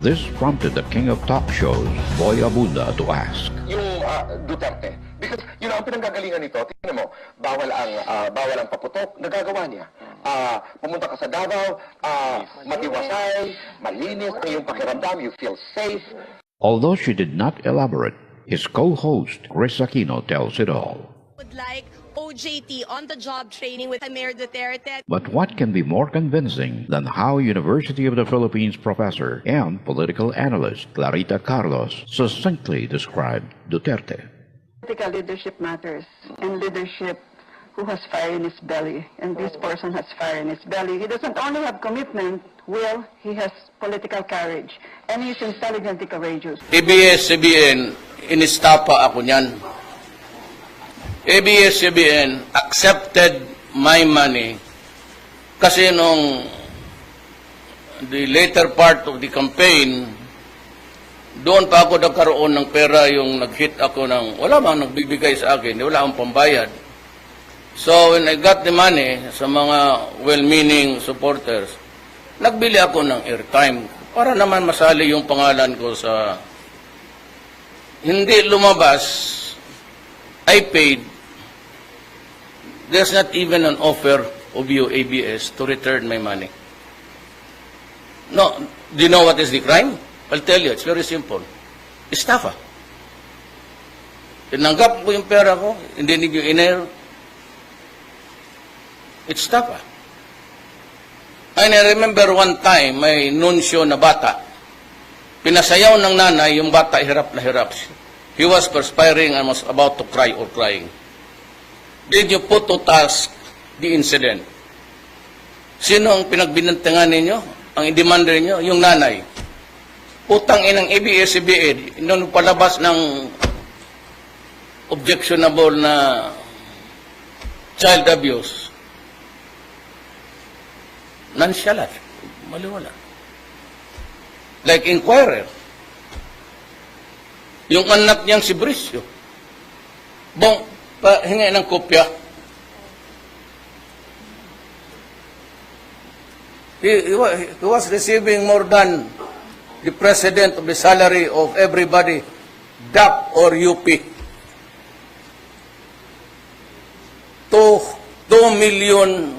This prompted the king of talk shows, Boy Abunda, to ask, Yung Duterte. Because, ang pinanggagalingan nito, tingnan mo, bawal ang paputok, nagagawa niya. Pumunta ka sa Davao, matiwasay, malinis, yung pakiramdam, you feel safe. Although she did not elaborate, his co-host, Chris Aquino, tells it all. Would like OJT on-the-job training with Mayor Duterte. But what can be more convincing than how University of the Philippines professor and political analyst Clarita Carlos succinctly described Duterte? Political leadership matters, and leadership who has fire in his belly, and this person has fire in his belly. He doesn't only have commitment, will, he has political courage, and he's intelligently courageous. ABS-CBN, inistapa ako niyan. ABS-CBN accepted my money kasi nung the later part of the campaign, doon pa ako nagkaroon ng pera, yung nag-hit ako ng, wala mang nagbibigay sa akin, wala akong pambayad. So when I got the money sa mga well-meaning supporters, nagbili ako ng airtime para naman masali yung pangalan ko sa, hindi lumabas, I paid. There's not even an offer of you, ABS, to return my money. No, do you know what is the crime? I'll tell you, it's very simple. Estafa. Tinanggap ko yung pera ko, hindi ninyo in-air. It's estafa. And I remember one time, may nunsyo na bata, pinasayaw ng nanay, yung bata hirap na hirap. He was perspiring and was about to cry or crying. Did you put to task the incident? Sino ang pinagbinantangan ninyo? Ang i-demander ninyo? Yung nanay. Utang inang ABS-CBN, nung palabas ng objectionable na child abuse. Nonchalant. Maliwala. Like Inquirer. Yung anak niyang si Bricio. Hingi ng kopya. He was receiving more than the president of the salary of everybody, DAP or UP. 2 million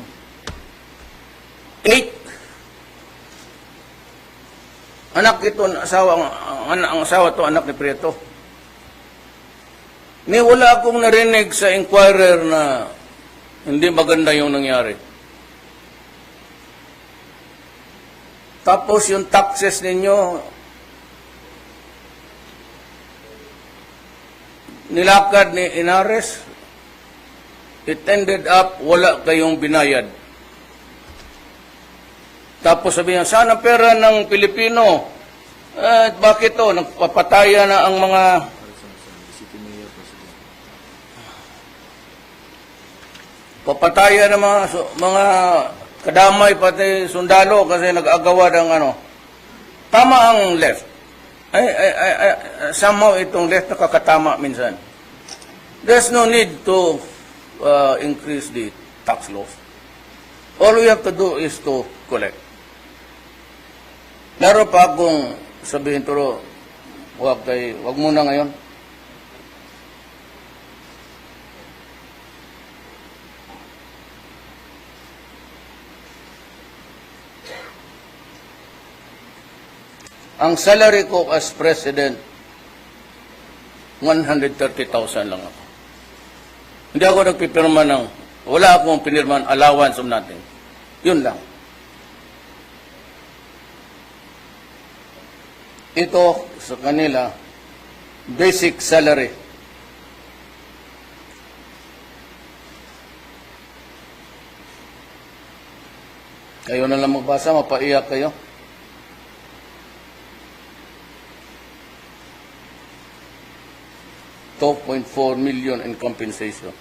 8. Anak ito, ang asawa to, anak ni Prieto. Ni wala akong narinig sa Inquirer na hindi maganda yung nangyari. Tapos yung taxes ninyo, nilakad ni Inares, it ended up, wala kayong binayad. Tapos sabi niya, saan ang pera ng Pilipino? Bakit to? Nagpapataya na ang mga papataya ng mga kadamay pati sundalo kasi nag-agawa ng ano. Tama ang left. Somehow itong left nakakatama minsan. There's no need to increase the tax laws. All we have to do is to collect. Laro pa akong sabihin turo, wag muna ngayon. Ang salary ko as president, 130,000 lang ako. Hindi ako nagpipirma ng, wala akong pinirman allowance of nothing. Yun lang. Ito sa kanila, basic salary. Kayo na lang magbasa, mapaiyak kayo. $2.4 million in compensation.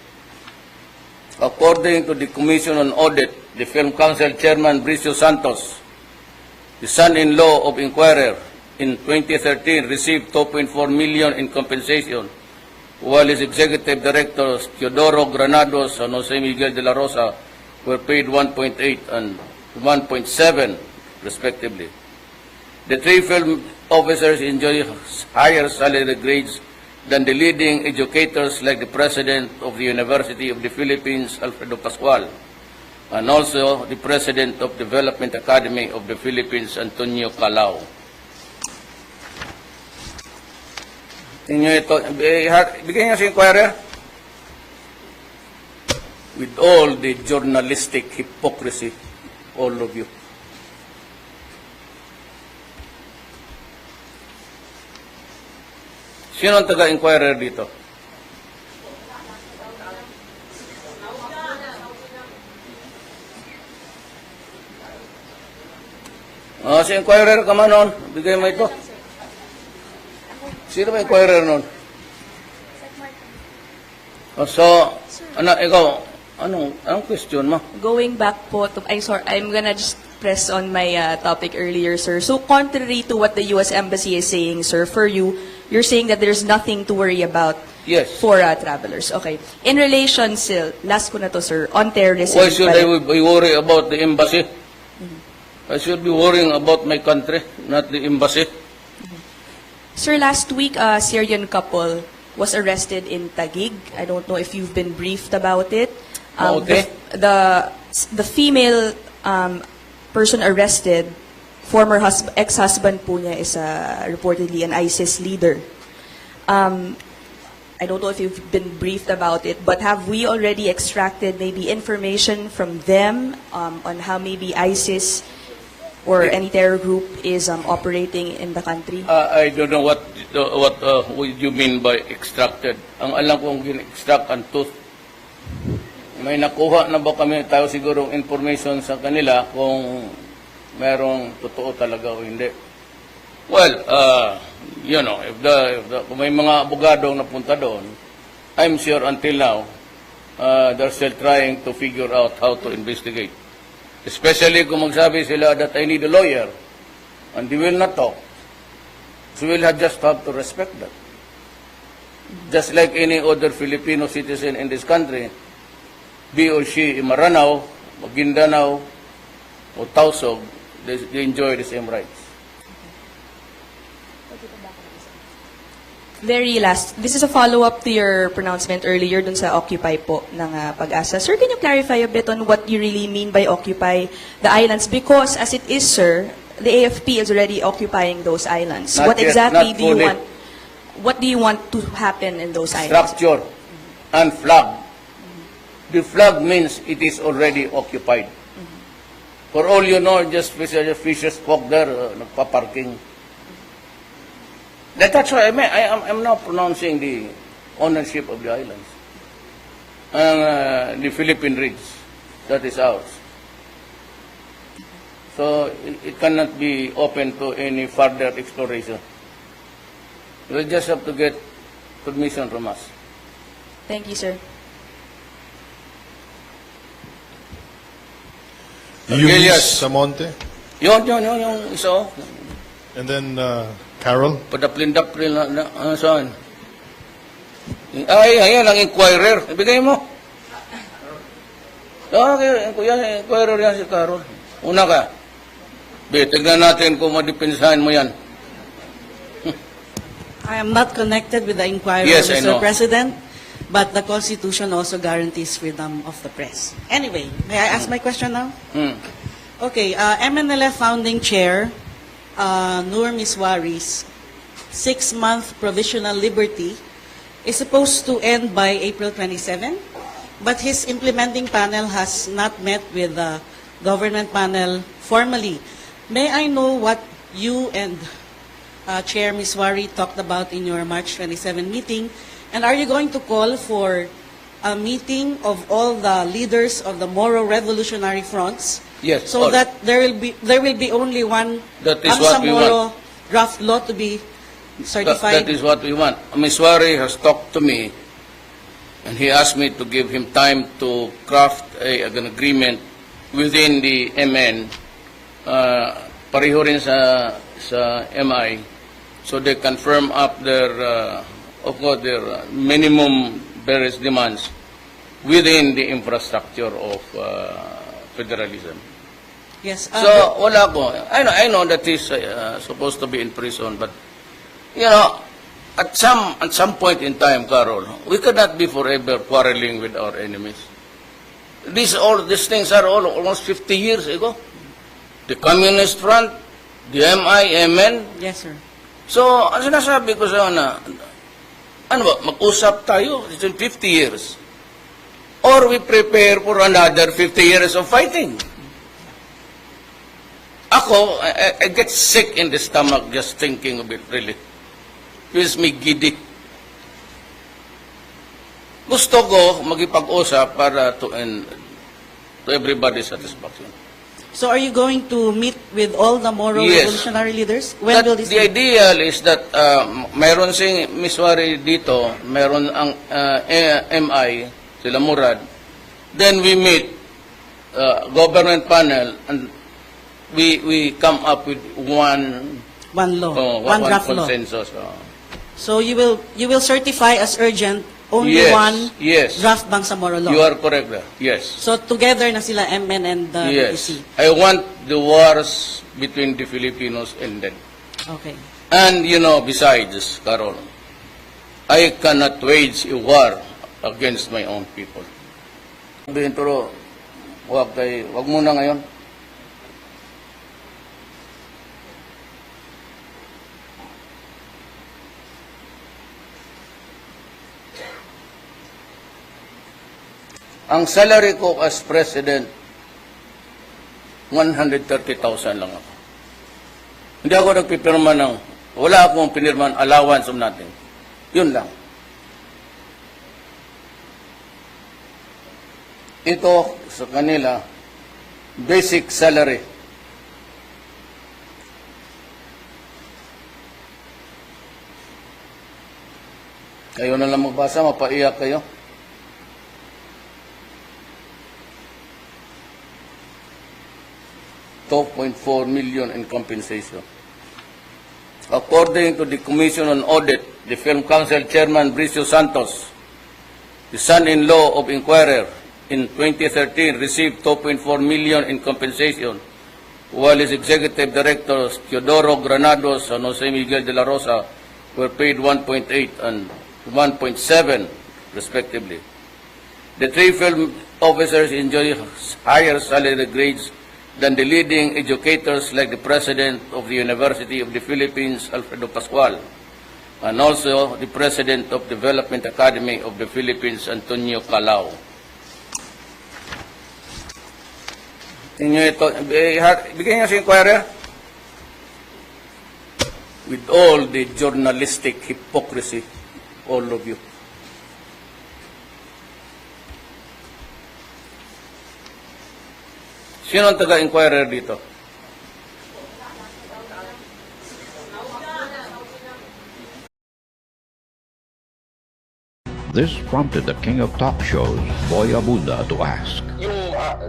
According to the Commission on Audit, the Film Council Chairman Bricio Santos, the son-in-law of Inquirer, in 2013 received $2.4 million in compensation, while his executive directors, Teodoro Granados and Jose Miguel de la Rosa, were paid 1.8 and 1.7 respectively. The three film officers enjoy higher salary grades than the leading educators like the President of the University of the Philippines, Alfredo Pascual, and also the President of Development Academy of the Philippines, Antonio Calao. Inyo ito, bigyan niyo sa inquirer. With all the journalistic hypocrisy, all of you. Sino ang taga-inquirer dito? Si inquirer ka man nun. Bigay mo ito. Sino ba inquirer nun? So, ikaw, anong question mo? Going back po to, I'm gonna just press on my topic earlier, sir. So contrary to what the U.S. Embassy is saying, sir, for you, you're saying that there's nothing to worry about Yes. for travelers. Okay. In relation still, last ko na to, sir, on terrorism. Why should I be worried about the embassy? I should be worrying about my country, not the embassy. Sir, last week, a Syrian couple was arrested in Taguig. I don't know if you've been briefed about it. Okay. The female person arrested, former ex-husband po niya is reportedly an ISIS leader. I don't know if you've been briefed about it, but have we already extracted maybe information from them on how maybe ISIS or any terror group is operating in the country? I don't know what you mean by extracted. Ang alam kong extract ang tooth. May nakuha na ba tayo sigurong information sa kanila kung merong totoo talaga o hindi? Well, you know, kung may mga abogadong napunta doon, I'm sure until now, they're still trying to figure out how to investigate. Especially kung magsabi sila that I need a lawyer, and they will not talk. So we'll just have to respect that. Just like any other Filipino citizen in this country, be or she in Maranao, Maguindanao, or Tausog, they enjoy the same rights. Very last, this is a follow-up to your pronouncement earlier dun sa Occupy po ng Pag-asa. Sir, can you clarify a bit on what you really mean by Occupy the islands? Because as it is, sir, the AFP is already occupying those islands. Not What yet, exactly not do you fully. want? What do you want to happen in those islands? Structure and flag. The flag means it is already occupied. For all you know, just fishers walk there, nagpa-parking. That's why I'm now pronouncing the ownership of the islands. The Philippine Reeds, that is ours. So it cannot be open to any further exploration. We just have to get permission from us. Thank you, sir. Yes. Samonte, Yung isa, oh. and then Carol. Padaplin-daplin na saan? Ay, ayan, ang inquirer. Ibigay mo. Okay, inquirer yan si Carol. Una ka. Tignan natin kung madipensahan mo yan. I am not connected with the inquiry, Yes, I know. Mr. President, but the Constitution also guarantees freedom of the press. Anyway, may I ask my question now? Okay, MNLF founding chair, Nur Miswari's 6-month provisional liberty is supposed to end by April 27, but his implementing panel has not met with the government panel formally. May I know what you and Chair Miswari talked about in your March 27 meeting, and are you going to call for a meeting of all the leaders of the Moro Revolutionary Fronts? Yes. So that there will be only one That is what we Moro draft law to be certified. That is what we want. Miswari has talked to me, and he asked me to give him time to craft an agreement within the MN, pareho rin sa MI, so they can firm up their, of course, their minimum various demands within the infrastructure of federalism. Yes. So, wala ko. I know that he's supposed to be in prison, but, you know, at some point in time, Carol, we cannot be forever quarreling with our enemies. These things are all almost 50 years ago. The Communist Front, the MI, MN. Yes, sir. So, ang sinasabi ko sa ano ba, mag-usap tayo, it's in 50 years. Or we prepare for another 50 years of fighting. Ako, I get sick in the stomach just thinking of it, really. Feels me giddy. Gusto ko magipag-usap para to everybody's satisfaction. So are you going to meet with all the Moro Yes. revolutionary leaders? When will this The be? ideal is that mayroon sing Miswari dito, mayroon ang MI, sila Murad. Then we meet government panel and we come up with one One draft law. consensus. So you will certify as urgent only Yes, one yes. draft Bangsamoro law. You are correct there. Yes. So together na sila MN and the Yes. BTC. I want the wars between the Filipinos ended. Okay. And, you know, besides, Carol, I cannot wage a war against my own people. Sabihin, pero, wag muna ngayon. Ang salary ko as president, 130,000 lang ako. Hindi ako nagpipirma wala akong pinirman allowance of nothing. Yun lang. Ito sa kanila, basic salary. Kayo na lang magbasa, mapaiyak kayo. $2.4 million in compensation. According to the Commission on Audit, the Film Council Chairman Bricio Santos, the son-in-law of Inquirer, in 2013 received $2.4 million in compensation, while his executive directors, Teodoro Granados and Jose Miguel de la Rosa, were paid 1.8 and 1.7, respectively. The three film officers enjoy higher salary grades than the leading educators like the President of the University of the Philippines, Alfredo Pascual, and also the President of Development Academy of the Philippines, Antonio Calao. Inyo ito, bigyan niyo sa Inquirer. With all the journalistic hypocrisy, all of you. Sino ang taga-Inquirer dito? This prompted the king of talk shows, Boy Abunda, to ask, Yung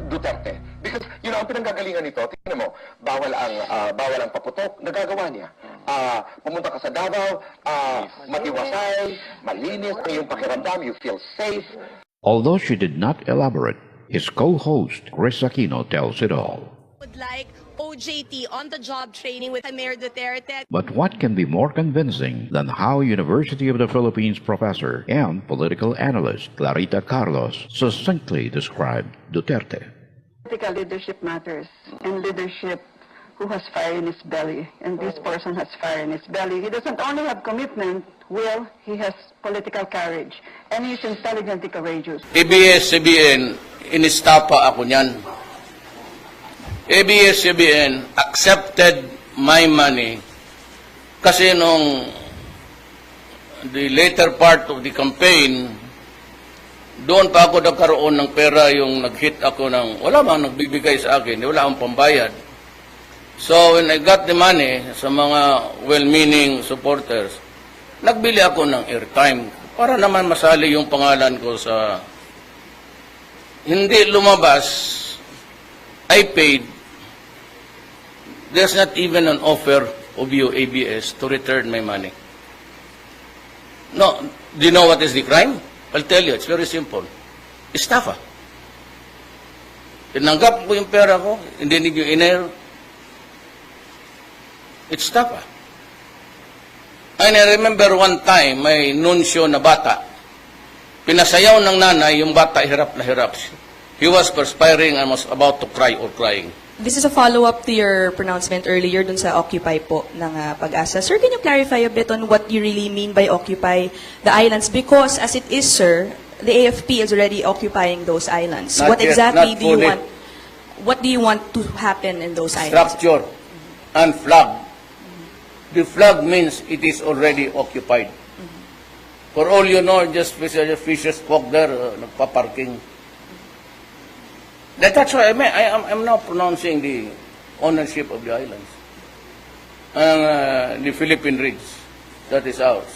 Duterte. Because, ang pinanggagalingan nito, tingnan mo, bawal ang paputok, nagagawa niya. Pumunta ka sa Davao, matiwasay, malinis, ang iyong pakiramdam, you feel safe. although she did not elaborate. His co-host, Chris Aquino, tells it all. Would like OJT on-the-job training with Mayor Duterte. But what can be more convincing than how University of the Philippines professor and political analyst Clarita Carlos succinctly described Duterte? Political leadership matters, and leadership who has fire in his belly, and this person has fire in his belly. He doesn't only have commitment, will, he has political courage, and he's intelligently courageous. ABS-CBN, inistapa ako niyan. ABS-CBN accepted my money kasi nung the later part of the campaign, doon pa ako nagkaroon ng pera, yung nag-hit ako ng, wala bang nagbibigay sa akin, wala akong pambayad. So when I got the money sa mga well-meaning supporters, nagbili ako ng airtime para naman masali yung pangalan ko sa hindi lumabas. I paid. There's not even an offer of you, ABS, to return my money. No, do you know what is the crime? I'll tell you, it's very simple. Estafa. Tinanggap ko yung pera ko, hindi ninyo inair. It's tough, ah. And I remember one time, may nunsyo na bata, pinasayaw ng nanay, yung bata hirap na hirap. He was perspiring and was about to cry or crying. This is a follow-up to your pronouncement earlier dun sa Occupy po ng Pag-asa. Sir, can you clarify a bit on what you really mean by Occupy the islands? Because as it is, sir, the AFP is already occupying those islands. Not What yet, exactly not do you fully. want? What do you want to happen in those islands? Structure and flag. The flag means it is already occupied. For all you know, just fishes walk there, nagpa-parking. That's why I'm now pronouncing the ownership of the islands. The Philippine Ridge, that is ours.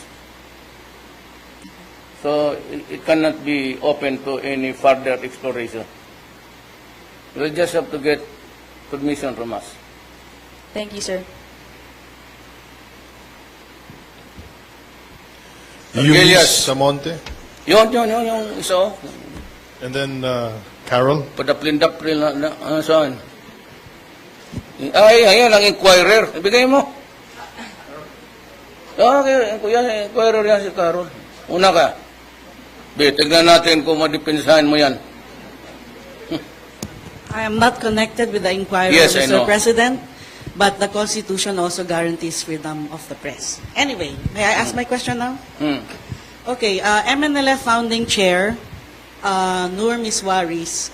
So it cannot be open to any further exploration. We'll just have to get permission from us. Thank you, sir. Elias. Samonte. Yung isa, oh. And then Carol. Padaplin-daplin na saan? Ay, ayan, ang inquirer. Ibigay mo. Okay, kuya, inquirer yan si Carol. Una ka. Tignan natin kung madipinsahan mo yan. I am not connected with the inquiry, Yes, I Mr. know. President, but the Constitution also guarantees freedom of the press. Anyway, may I ask my question now? Okay, MNLF founding chair, Nur Miswari's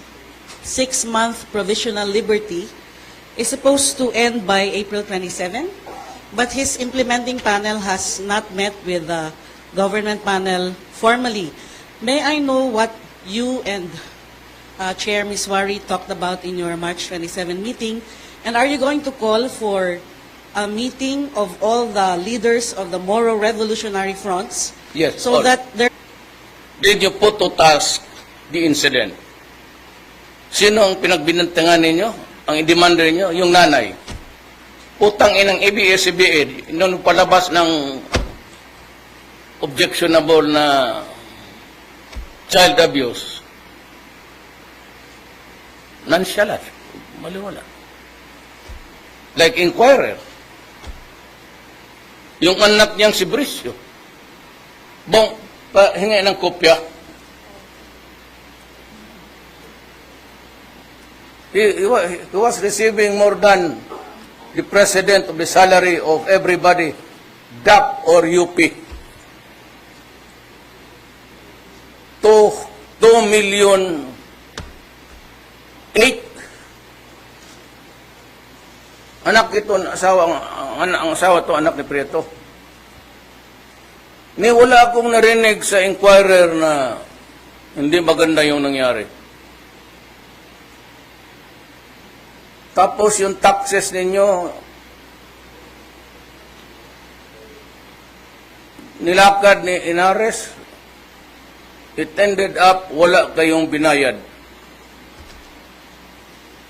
6-month provisional liberty is supposed to end by April 27, but his implementing panel has not met with the government panel formally. May I know what you and Chair Miswari talked about in your March 27 meeting, and are you going to call for a meeting of all the leaders of the Moro Revolutionary Fronts? Yes, So all. that there Did you put to task the incident? Sino ang pinagbinantangan ninyo? Ang i-demander ninyo? Yung nanay. Putang inang ABS-CBN, nung palabas ng objectionable na child abuse. Nonchalant. Maliwala. Like inquirer. Yung anak niyang si Bricio. Bong, pahingi ng kopya. He was receiving more than the president of the salary of everybody, DAP or UP. 2 million 8. Anak ito, ang asawa to, anak ni Prieto. Ni wala akong narinig sa inquirer na hindi maganda yung nangyari. Tapos yung taxes ninyo, nilakad ni Inares, it ended up, wala kayong binayad.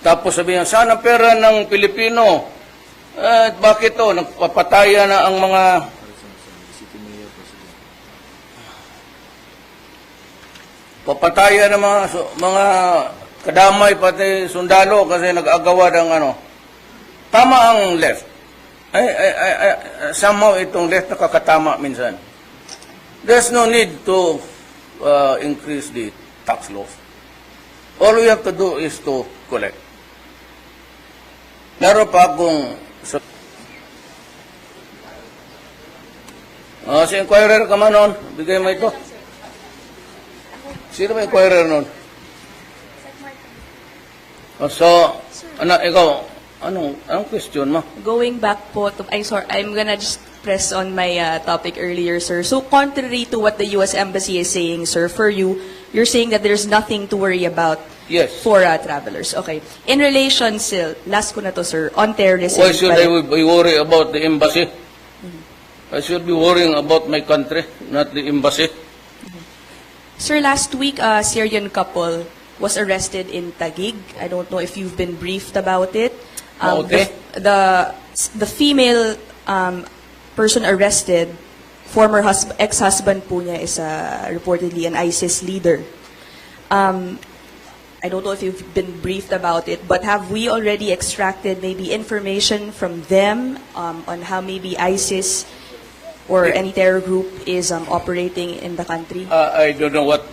Tapos sabi niya, saan ang pera ng Pilipino? Bakit to? Nagpapataya na ang mga papataya ng mga kadamay pati sundalo kasi nag-agawa ng ano. Tama ang left. Somehow itong left nakakatama minsan. There's no need to increase the tax laws. All we have to do is to collect. Meron pa akong si inquirer ka man noon, bigay mo ito. Sino ba inquirer noon? So, ikaw, anong question mo? Going back po to, I'm gonna just press on my topic earlier, sir. So, contrary to what the U.S. Embassy is saying, sir, for you, you're saying that there's nothing to worry about Yes. for travelers. Okay. In relation still, last ko na to, sir, on terrorism. Why should I be worried about the embassy? I should be worrying about my country, not the embassy. Sir, last week, a Syrian couple was arrested in Taguig. I don't know if you've been briefed about it. Okay. The female person arrested, former ex-husband po niya is reportedly an ISIS leader. I don't know if you've been briefed about it, but have we already extracted maybe information from them on how maybe ISIS or any terror group is operating in the country? I don't know what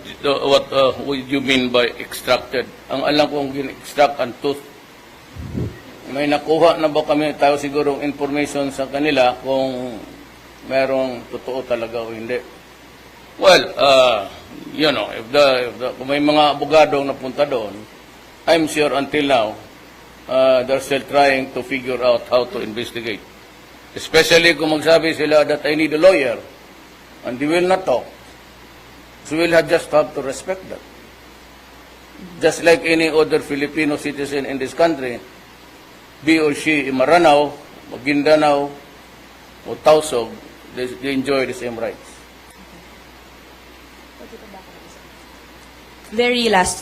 you mean by extracted. Ang alam kong gin-extract ang tooth. May nakuha na ba kami tayo sigurong information sa kanila kung merong totoo talaga o hindi? Well, you know, kung may mga abogadong napunta doon, I'm sure until now, they're still trying to figure out how to investigate. Especially kung magsabi sila that I need a lawyer, and they will not talk. So we'll just have to respect that. Just like any other Filipino citizen in this country, be or she in Maranao, Maguindanao, or Tausog, they enjoy the same rights. Very last